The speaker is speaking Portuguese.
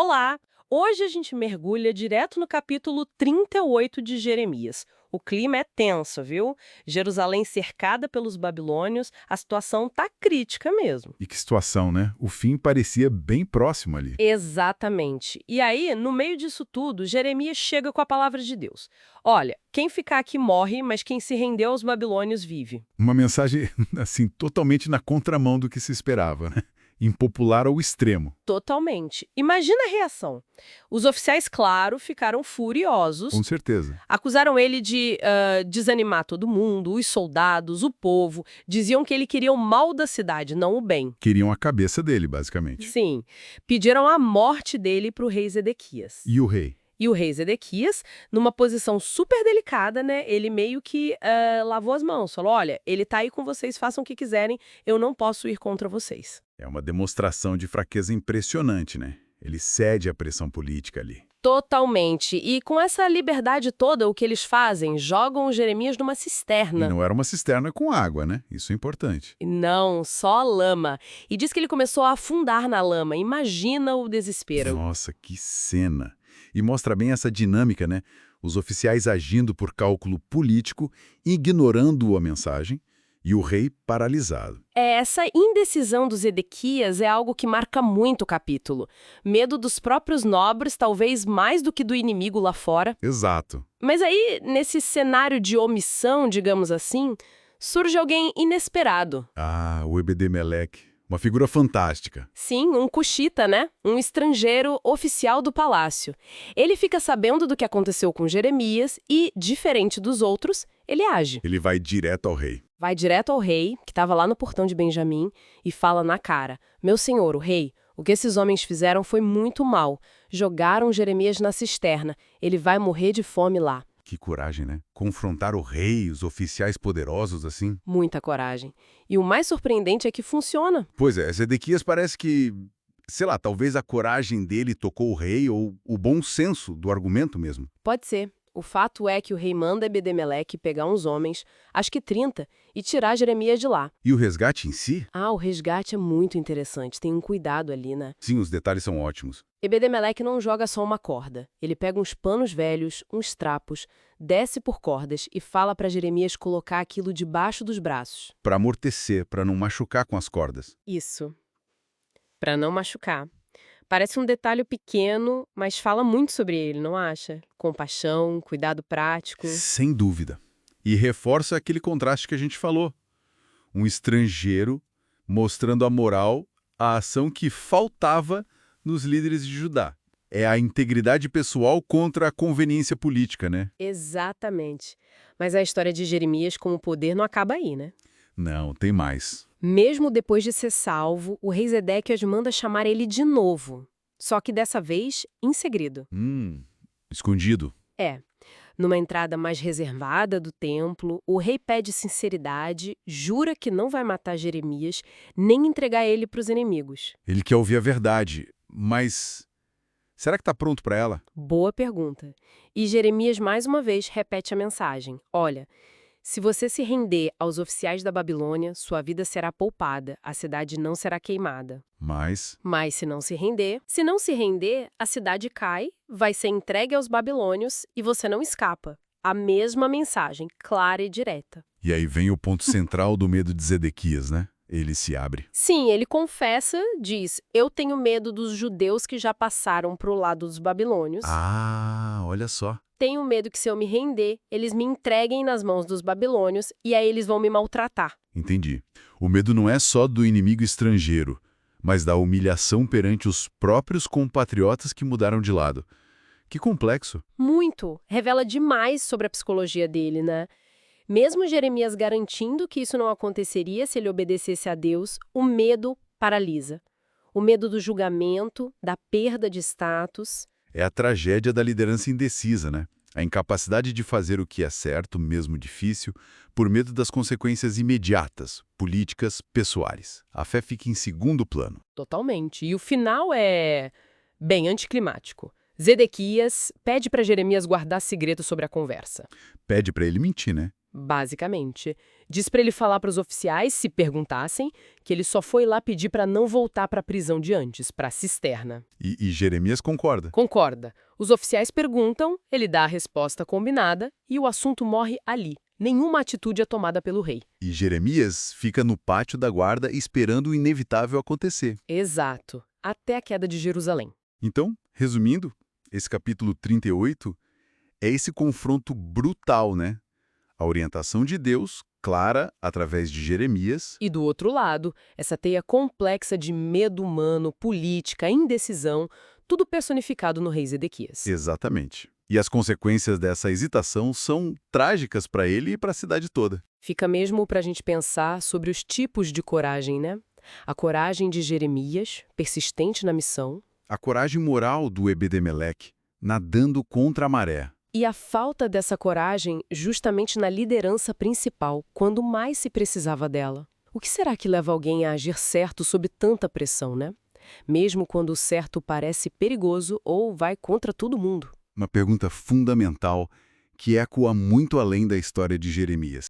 Olá! Hoje a gente mergulha direto no capítulo 38 de Jeremias. O clima é tenso, viu? Jerusalém cercada pelos babilônios, a situação tá crítica mesmo. E que situação, né? O fim parecia bem próximo ali. Exatamente. E aí, no meio disso tudo, Jeremias chega com a palavra de Deus. Olha, quem ficar aqui morre, mas quem se rendeu aos babilônios vive. Uma mensagem, assim, totalmente na contramão do que se esperava, né? Impopular ao extremo, Totalmente. Imagina a reação. Os oficiais, claro, ficaram com furiosos. certeza. Acusaram ele de desanimar todo mundo, os soldados, o povo. Diziam que ele queria o mal da cidade, não o bem. Queriam a cabeça dele, basicamente. Sim, pediram a morte dele para o rei Zedequias. E o rei? E o rei Zedequias, numa posição super delicada, né? Ele meio que lavou as mãos, falou: olha, ele tá aí com vocês, façam o que quiserem, eu não posso ir contra vocês. É uma demonstração de fraqueza impressionante, né? Ele cede à pressão política ali. Totalmente. E com essa liberdade toda, o que eles fazem? Jogam o Jeremias numa E cisterna. não era uma cisterna com água, né? Isso é importante. Não, só lama. E diz que ele começou a afundar na lama. Imagina o desespero. Nossa, que cena! E mostra bem essa dinâmica, né? Os oficiais agindo por cálculo político, ignorando a mensagem, e o rei paralisado. Essa indecisão dos Edequias é algo que marca muito o capítulo. Medo dos próprios nobres, talvez mais do que do inimigo lá fora. Exato. Mas aí, nesse cenário de omissão, digamos assim, surge alguém inesperado. Ah, o Ebedemeleque. Uma figura fantástica. Sim, um cuxita, né? Um estrangeiro oficial do palácio. Ele fica sabendo do que aconteceu com Jeremias e, diferente dos outros, ele age. Ele vai direto ao rei. Vai direto ao rei, que estava lá no portão de Benjamim, e fala na cara: Meu senhor, o rei, o que esses homens fizeram foi muito mal. Jogaram Jeremias na cisterna. Ele vai morrer de fome lá. Que coragem, né? Confrontar o rei, os oficiais poderosos assim. Muita coragem. E o mais surpreendente é que funciona. Pois é, Zedequias parece que, sei lá, talvez a coragem dele tocou o rei ou o bom senso do argumento mesmo. Pode ser. O fato é que o rei manda Ebedemeleque pegar uns homens, acho que 30, e tirar Jeremias de lá. E o resgate em si? Ah, o resgate é muito interessante, tem um cuidado ali, né? Sim, os detalhes são ótimos. Ebedemeleque não joga só uma corda. Ele pega uns panos velhos, uns trapos, desce por cordas e fala para Jeremias colocar aquilo debaixo dos braços. Para amortecer, para não machucar com as cordas. Isso. Para não machucar. Parece um detalhe pequeno, mas fala muito sobre ele, não acha? Compaixão, cuidado prático. Sem dúvida. E reforça aquele contraste que a gente falou. Um estrangeiro mostrando a moral, a ação que faltava nos líderes de Judá. É a integridade pessoal contra a conveniência política, né? Exatamente. Mas a história de Jeremias com o poder não acaba aí, né? Não, tem mais. Mesmo depois de ser salvo, o rei Zedequias manda chamar ele de novo. Só que dessa vez, em segredo. Escondido. É. Numa entrada mais reservada do templo, o rei pede sinceridade, jura que não vai matar Jeremias, nem entregar ele para os inimigos. Ele quer ouvir a verdade, mas será que está pronto para ela? Boa pergunta. E Jeremias mais uma vez repete a mensagem. Olha, se você se render aos oficiais da Babilônia, sua vida será poupada, a cidade não será queimada. Mas Mas se não se render, a cidade cai, vai ser entregue aos babilônios e você não escapa. A mesma mensagem, clara e direta. e aí vem o ponto central do medo de Zedequias, né? Ele se abre. Sim, ele confessa, diz, eu tenho medo dos judeus que já passaram para o lado dos babilônios. Ah, olha só. Tenho medo que se eu me render, eles me entreguem nas mãos dos babilônios e aí eles vão me maltratar. Entendi. O medo não é só do inimigo estrangeiro, mas da humilhação perante os próprios compatriotas que mudaram de lado. Que complexo. Muito. Revela demais sobre a psicologia dele, né? Mesmo Jeremias garantindo que isso não aconteceria se ele obedecesse a Deus, o medo paralisa. O medo do julgamento, da perda de status. É a tragédia da liderança indecisa, né? A incapacidade de fazer o que é certo, mesmo difícil, por medo das consequências imediatas, políticas, pessoais. A fé fica em segundo plano. Totalmente. E o final é bem anticlimático. Zedequias pede para Jeremias guardar segredo sobre a conversa. Pede para ele mentir, né? basicamente. Diz para ele falar para os oficiais, se perguntassem, que ele só foi lá pedir para não voltar para a prisão de antes, para a cisterna. E Jeremias concorda. Concorda. Os oficiais perguntam, ele dá a resposta combinada e o assunto morre ali. Nenhuma atitude é tomada pelo rei. E Jeremias fica no pátio da guarda esperando o inevitável acontecer. Exato. Até a queda de Jerusalém. Então, resumindo, esse capítulo 38 é esse confronto brutal, né? A orientação de Deus, clara através de Jeremias, E do outro lado, essa teia complexa de medo humano, política, indecisão, tudo personificado no rei Zedequias. exatamente. E as consequências dessa hesitação são trágicas para ele e para a cidade toda. Fica mesmo para a gente pensar sobre os tipos de coragem, né? A coragem de Jeremias, persistente na missão, A coragem moral do Ebed-Meleque, nadando contra a maré. e a falta dessa coragem justamente na liderança principal, quando mais se precisava dela. O que será que leva alguém a agir certo sob tanta pressão, né? Mesmo quando o certo parece perigoso ou vai contra todo mundo. Uma pergunta fundamental que ecoa muito além da história de Jeremias.